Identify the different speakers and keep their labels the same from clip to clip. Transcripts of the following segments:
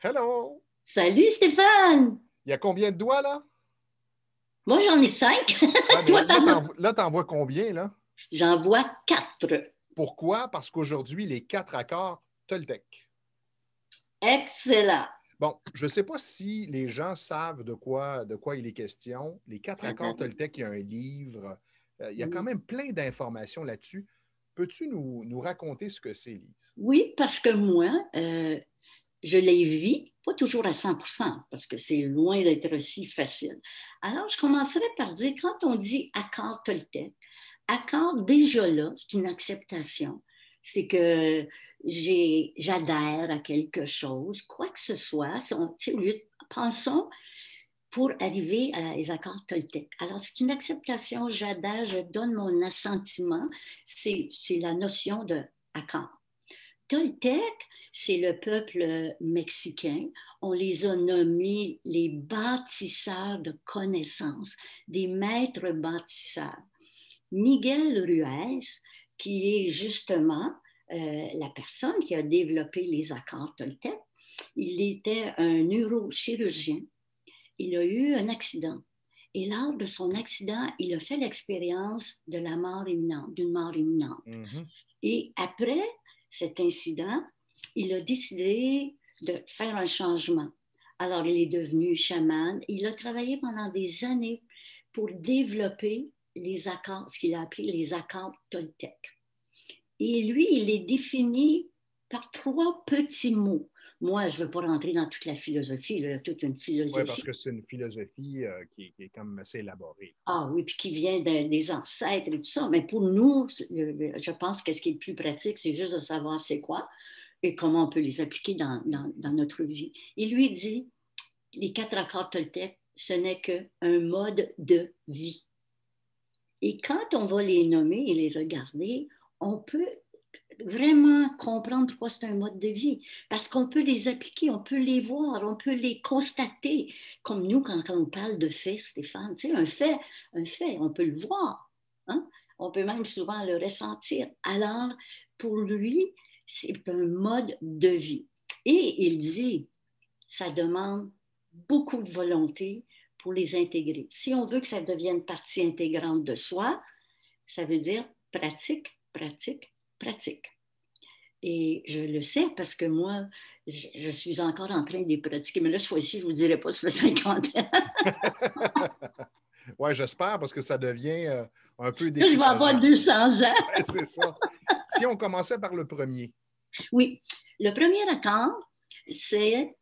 Speaker 1: Hello!
Speaker 2: Salut Stéphane!
Speaker 1: Il y a combien de doigts, là?
Speaker 2: Moi, j'en ai 5.
Speaker 1: Ah,
Speaker 2: Toi,
Speaker 1: mais
Speaker 2: t'en as...
Speaker 1: là, t'en vois combien, là?
Speaker 2: J'en vois 4.
Speaker 1: Pourquoi? Parce qu'aujourd'hui, les 4 accords Toltec.
Speaker 2: Excellent.
Speaker 1: Bon, je ne sais pas si les gens savent de quoi il est question. Les 4 accords Toltec, il y a un livre. Il y a quand même plein d'informations là-dessus. Peux-tu nous raconter ce que c'est, Lise?
Speaker 2: Oui, parce que moi, je les vis, pas toujours à 100%, parce que c'est loin d'être aussi facile. Alors, je commencerai par dire, quand on dit accord Toltec, accord déjà là, c'est une acceptation. C'est que j'adhère à quelque chose, quoi que ce soit. Au lieu de, pensons pour arriver à les accords Toltec. Alors, c'est une acceptation, j'adhère, je donne mon assentiment. C'est la notion de accord. Toltec, c'est le peuple mexicain. On les a nommés les bâtisseurs de connaissances, des maîtres bâtisseurs. Miguel Ruiz, qui est justement la personne qui a développé les accords Toltec, il était un neurochirurgien. Il a eu un accident. Et lors de son accident, il a fait l'expérience de la mort imminente, d'une mort imminente.
Speaker 1: Mm-hmm.
Speaker 2: Et après cet incident, il a décidé de faire un changement. Alors, il est devenu chaman. Il a travaillé pendant des années pour développer les accords, ce qu'il a appelé les accords Toltec. Et lui, il les définit par 3 petits mots. Moi, je ne veux pas rentrer dans toute la philosophie, il y a toute une
Speaker 1: Oui, parce
Speaker 2: philosophie.
Speaker 1: que c'est une philosophie qui est quand même assez élaborée.
Speaker 2: Ah oui, puis qui vient des ancêtres et tout ça. Mais pour nous, je pense que ce qui est le plus pratique, c'est juste de savoir c'est quoi et comment on peut les appliquer dans notre vie. Il lui dit, les 4 accords Toltec, ce n'est qu'un mode de vie. Et quand on va les nommer et les regarder, on peut vraiment comprendre pourquoi c'est un mode de vie. Parce qu'on peut les appliquer, on peut les voir, on peut les constater. Comme nous, quand on parle de faits, Stéphane, tu sais, un fait, on peut le voir. Hein? On peut même souvent le ressentir. Alors, pour lui, c'est un mode de vie. Et il dit, ça demande beaucoup de volonté pour les intégrer. Si on veut que ça devienne partie intégrante de soi, ça veut dire pratique, pratique, pratique. Et je le sais parce que moi, je suis encore en train de les pratiquer. Mais là, cette fois-ci, je ne vous dirai pas, ça fait 50 ans.
Speaker 1: Oui, j'espère, parce que ça devient un peu
Speaker 2: Là, je vais avoir
Speaker 1: décourageant.
Speaker 2: 200 ans.
Speaker 1: Oui, c'est ça. Si on commençait par le premier.
Speaker 2: Oui, le premier accord, c'est,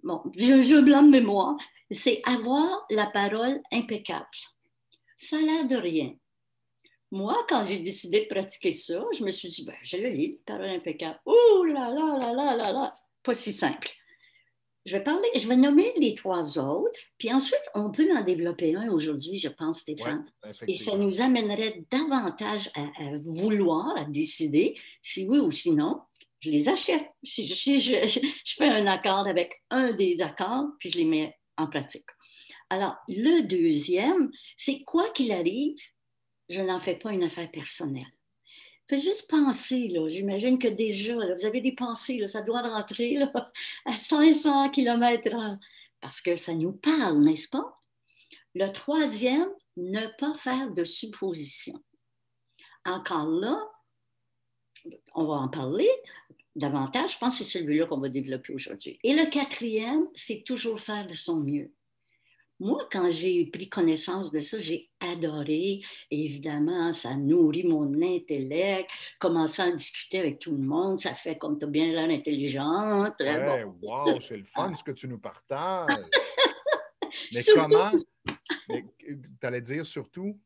Speaker 2: bon, je blanc de mémoire, c'est avoir la parole impeccable. Ça a l'air de rien. Moi, quand j'ai décidé de pratiquer ça, je me suis dit, ben, je le lis, parole impeccable. Ouh là là là là là là, pas si simple. Je vais nommer les 3 autres, puis ensuite, on peut en développer un aujourd'hui, je pense,
Speaker 1: Oui,
Speaker 2: Stéphane. Et ça
Speaker 1: effectivement.
Speaker 2: nous amènerait davantage à vouloir, à décider si oui ou si non. Je les achète. Si je fais un accord avec un des accords, puis je les mets en pratique. Alors, le deuxième, c'est quoi qu'il arrive, je n'en fais pas une affaire personnelle. Faites juste penser, là. J'imagine que déjà, là, vous avez des pensées, là, ça doit rentrer là, à 500 km/h parce que ça nous parle, n'est-ce pas? Le troisième, ne pas faire de suppositions. Encore là, on va en parler davantage. Je pense que c'est celui-là qu'on va développer aujourd'hui. Et le quatrième, c'est toujours faire de son mieux. Moi, quand j'ai pris connaissance de ça, j'ai adoré. Évidemment, ça nourrit mon intellect. Commencer à en discuter avec tout le monde, ça fait comme tu as bien l'air intelligente. Bon,
Speaker 1: Ouais, wow, c'est le fun ce que tu nous partages. Mais
Speaker 2: surtout,
Speaker 1: comment? Mais tu allais dire surtout?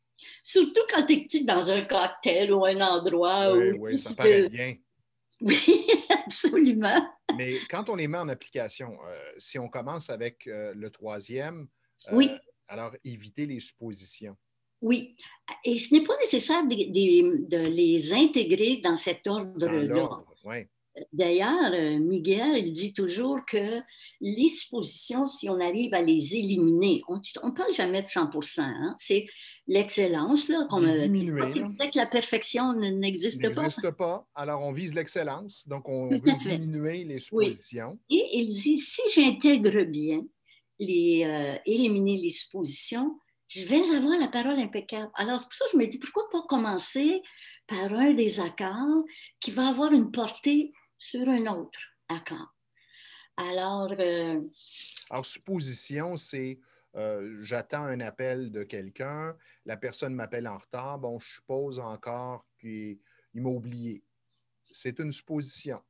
Speaker 2: surtout quand tu es dans un cocktail ou un endroit
Speaker 1: Oui,
Speaker 2: où
Speaker 1: oui, ça
Speaker 2: tu
Speaker 1: paraît
Speaker 2: peux.
Speaker 1: bien.
Speaker 2: Oui, absolument.
Speaker 1: Mais quand on les met en application, si on commence avec le troisième, euh,
Speaker 2: Oui,
Speaker 1: alors éviter les suppositions.
Speaker 2: oui. Et ce n'est pas nécessaire de les intégrer dans cet
Speaker 1: Dans
Speaker 2: ordre-là.
Speaker 1: l'ordre, oui.
Speaker 2: D'ailleurs, Miguel, il dit toujours que les suppositions, si on arrive à les éliminer, on ne parle jamais de 100%, hein, c'est l'excellence, là, comme
Speaker 1: Les
Speaker 2: c'est pas
Speaker 1: diminuer,
Speaker 2: qu'il
Speaker 1: là.
Speaker 2: disait que la perfection n'existe pas.
Speaker 1: N'existe pas. Alors, on vise l'excellence. Donc, on
Speaker 2: Tout
Speaker 1: veut
Speaker 2: à fait.
Speaker 1: diminuer les
Speaker 2: Oui.
Speaker 1: suppositions.
Speaker 2: Et il dit, si j'intègre bien éliminer les suppositions, je vais avoir la parole impeccable. Alors, c'est pour ça que je me dis, pourquoi pas commencer par un des accords qui va avoir une portée sur un autre accord. Alors,
Speaker 1: supposition, c'est j'attends un appel de quelqu'un, la personne m'appelle en retard, bon, je suppose encore qu'il m'a oublié. C'est une supposition.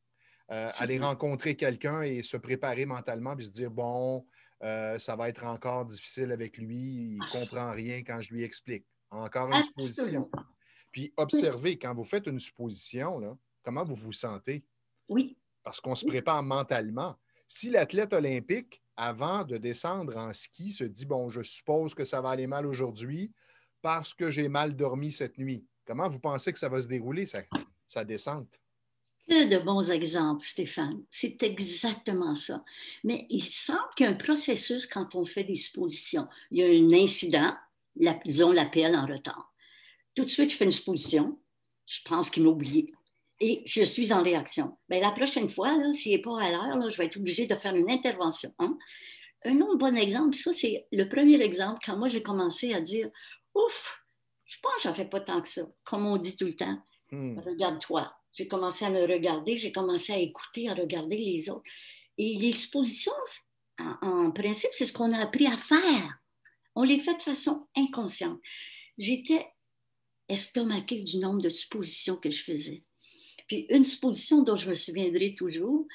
Speaker 1: Aller rencontrer quelqu'un et se préparer mentalement puis se dire, bon, ça va être encore difficile avec lui, il ne comprend rien quand je lui explique. Encore une supposition. Puis observez, quand vous faites une supposition, là, comment vous vous sentez?
Speaker 2: Oui.
Speaker 1: Parce qu'on se prépare mentalement. Si l'athlète olympique, avant de descendre en ski, se dit, bon, je suppose que ça va aller mal aujourd'hui parce que j'ai mal dormi cette nuit, comment vous pensez que ça va se dérouler, sa descente?
Speaker 2: Que de bons exemples, Stéphane. C'est exactement ça. Mais il semble qu'il y a un processus quand on fait des suppositions. Il y a un incident, disons l'appel en retard. Tout de suite, je fais une supposition. Je pense qu'il m'a oublié. Et je suis en réaction. Bien, la prochaine fois, s'il n'est pas à l'heure, je vais être obligée de faire une intervention. Hein? Un autre bon exemple, ça, c'est le premier exemple, quand moi, j'ai commencé à dire, ouf, je pense que j'en fais pas tant que ça, comme on dit tout le temps. Regarde-toi. J'ai commencé à me regarder, j'ai commencé à écouter, à regarder les autres. Et les suppositions, en principe, c'est ce qu'on a appris à faire. On les fait de façon inconsciente. J'étais estomaquée du nombre de suppositions que je faisais. Puis une supposition dont je me souviendrai toujours,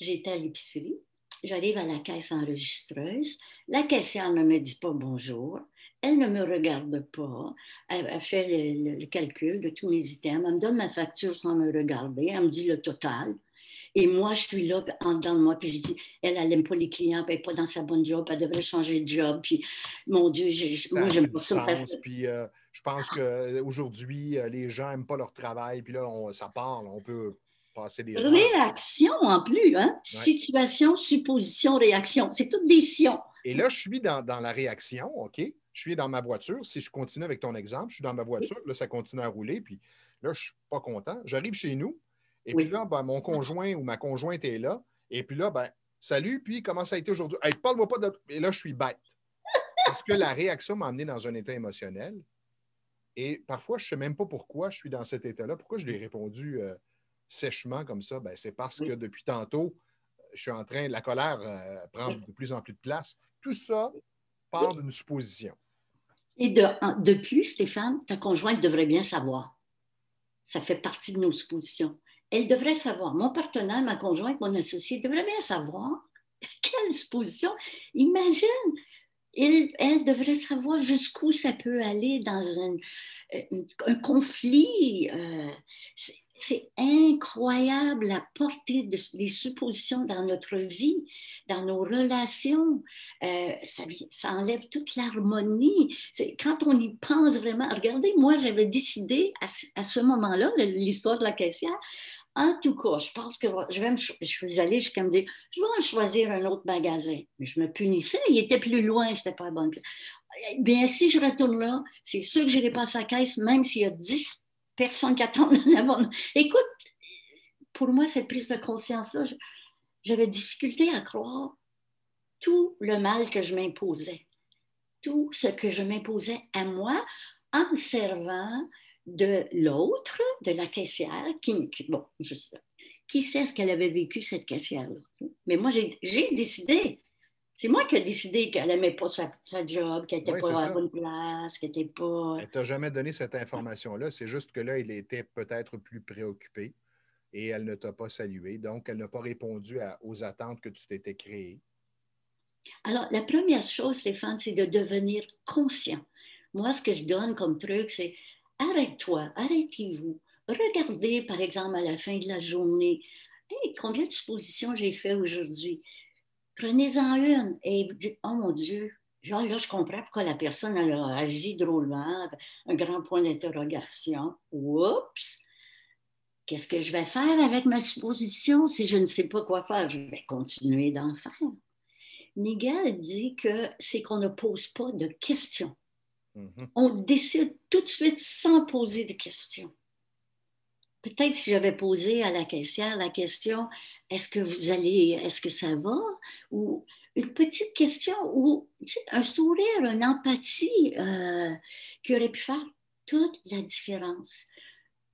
Speaker 2: j'étais à l'épicerie, j'arrive à la caisse enregistreuse, la caissière ne me dit pas bonjour, elle ne me regarde pas, elle fait le calcul de tous mes items, elle me donne ma facture sans me regarder, elle me dit le total. Et moi, je suis là, en dedans de moi, puis je dis, elle n'aime pas les clients, puis elle n'est pas dans sa bonne job, elle devrait changer de job, puis mon Dieu, moi, j'aime pas ça me faire ça.
Speaker 1: Puis je pense qu'aujourd'hui, les gens n'aiment pas leur travail, puis là, ça part, là, on peut passer des heures.
Speaker 2: Réaction en plus, hein? Ouais. Situation, supposition, réaction. C'est toutes des sions.
Speaker 1: Et là, je suis dans la réaction, OK? Je suis dans ma voiture. Si je continue avec ton exemple, je suis dans ma voiture, là, ça continue à rouler, puis là, je ne suis pas content. J'arrive chez nous, et puis là, ben, mon conjoint ou ma conjointe est là, et puis là, ben, salut, puis comment ça a été aujourd'hui? Hey, parle-moi pas de... Et là, je suis bête. Parce que la réaction m'a amené dans un état émotionnel. Et parfois, je ne sais même pas pourquoi je suis dans cet état-là. Pourquoi je l'ai répondu sèchement comme ça? Ben, c'est parce que depuis tantôt, je suis en train, la colère prend de plus en plus de place. Tout ça part d'une supposition.
Speaker 2: Et de plus, Stéphane, ta conjointe devrait bien savoir. Ça fait partie de nos suppositions. Elle devrait savoir. Mon partenaire, ma conjointe, mon associé devrait bien savoir. Quelle supposition! Imagine! Elle devrait savoir jusqu'où ça peut aller dans un conflit. C'est incroyable la portée des suppositions dans notre vie, dans nos relations. Ça enlève toute l'harmonie. Quand on y pense vraiment, regardez, moi, j'avais décidé à ce moment-là, l'histoire de la caissière, en tout cas, je pense que je suis allée jusqu'à me dire, je vais choisir un autre magasin. Mais je me punissais, il était plus loin, je n'étais pas à bonne place. Bien, si je retourne là, c'est sûr que j'irai passer à la caisse, même s'il y a 10 personnes qui attendent en avant. Écoute, pour moi, cette prise de conscience-là, j'avais difficulté à croire tout le mal que je m'imposais, tout ce que je m'imposais à moi en me servant de l'autre, de la caissière, qui sait ce qu'elle avait vécu, cette caissière-là. Mais moi, j'ai décidé. C'est moi qui ai décidé qu'elle n'aimait pas sa job, qu'elle n'était pas à la bonne place, qu'elle n'était pas...
Speaker 1: Elle ne t'a jamais donné cette information-là. C'est juste que là, il était peut-être plus préoccupé et elle ne t'a pas salué. Donc, elle n'a pas répondu aux attentes que tu t'étais créées.
Speaker 2: Alors, la première chose, Stéphane, c'est de devenir conscient. Moi, ce que je donne comme truc, c'est arrête-toi, arrêtez-vous. Regardez, par exemple, à la fin de la journée, hey, combien de suppositions j'ai fait aujourd'hui. Prenez-en une et vous dites, oh mon Dieu, là, je comprends pourquoi la personne elle a agi drôlement, un grand point d'interrogation. Oups! Qu'est-ce que je vais faire avec ma supposition si je ne sais pas quoi faire? Je vais continuer d'en faire. Nigel dit que c'est qu'on ne pose pas de questions. On décide tout de suite sans poser de questions. peut-être si j'avais posé à la caissière la question, est-ce que ça va? Ou une petite question, ou tu sais, un sourire, une empathie qui aurait pu faire toute la différence.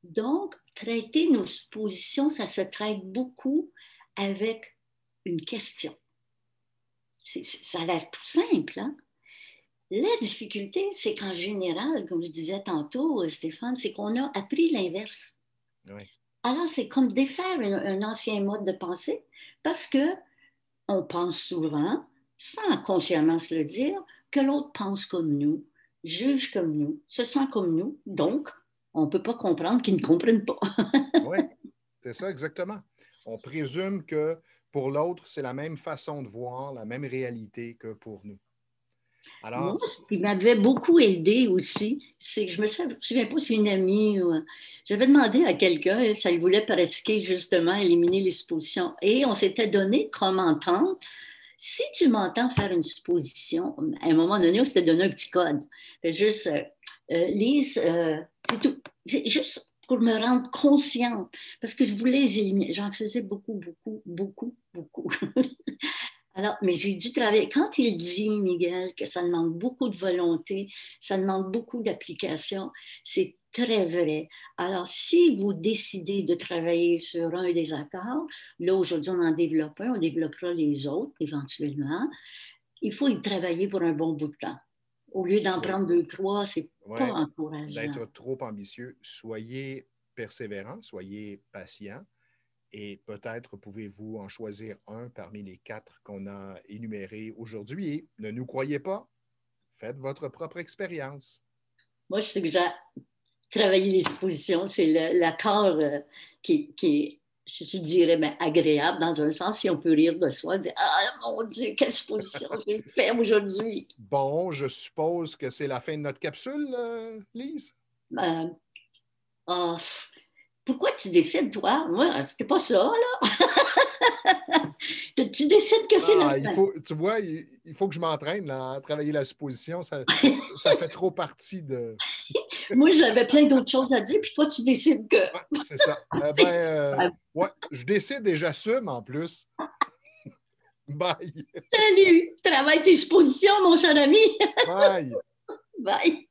Speaker 2: Donc, traiter nos positions, ça se traite beaucoup avec une question. Ça a l'air tout simple, hein? La difficulté, c'est qu'en général, comme je disais tantôt, Stéphane, c'est qu'on a appris l'inverse.
Speaker 1: Oui.
Speaker 2: Alors, c'est comme défaire un ancien mode de pensée parce que on pense souvent, sans consciemment se le dire, que l'autre pense comme nous, juge comme nous, se sent comme nous. Donc, on ne peut pas comprendre qu'ils ne comprennent pas.
Speaker 1: Oui, c'est ça exactement. On présume que pour l'autre, c'est la même façon de voir, la même réalité que pour nous.
Speaker 2: Moi,
Speaker 1: Alors,
Speaker 2: ce qui m'avait beaucoup aidé aussi, c'est que je me souviens pas si une amie, j'avais demandé à quelqu'un, ça il voulait pratiquer justement, éliminer les suppositions. Et on s'était donné comme entente, si tu m'entends faire une supposition, à un moment donné, on s'était donné un petit code. Fait juste, Lise, c'est tout. C'est juste pour me rendre consciente, parce que je voulais les éliminer. J'en faisais beaucoup, beaucoup, beaucoup, beaucoup. Alors, mais j'ai dû travailler. Quand il dit, Miguel, que ça demande beaucoup de volonté, ça demande beaucoup d'application, c'est très vrai. Alors, si vous décidez de travailler sur un des accords, là, aujourd'hui, on en développe un, on développera les autres éventuellement. Il faut y travailler pour un bon bout de temps. Au lieu d'en prendre deux, trois, c'est pas
Speaker 1: ouais,
Speaker 2: encourageant.
Speaker 1: d'être trop ambitieux, soyez persévérant, soyez patient. Et peut-être pouvez-vous en choisir un parmi les 4 qu'on a énumérés aujourd'hui. Et ne nous croyez pas, faites votre propre expérience.
Speaker 2: Moi, je suggère travailler les expositions. C'est l'accord qui est, je dirais, ben, agréable dans un sens, si on peut rire de soi, dire ah mon Dieu, quelle exposition j'ai fait aujourd'hui.
Speaker 1: Bon, je suppose que c'est la fin de notre capsule, Lise?
Speaker 2: Ben, oh, pourquoi tu décides, toi? Moi, c'était pas ça, là. Tu décides que c'est la
Speaker 1: Ah,
Speaker 2: fin.
Speaker 1: tu vois, il faut que je m'entraîne là, à travailler la supposition. Ça fait trop partie de.
Speaker 2: Moi, j'avais plein d'autres choses à dire, puis toi, tu décides que.
Speaker 1: Ouais, c'est ça. Ouais, je décide et j'assume en plus. Bye.
Speaker 2: Salut! Travaille tes expositions, mon cher ami.
Speaker 1: Bye.
Speaker 2: Bye.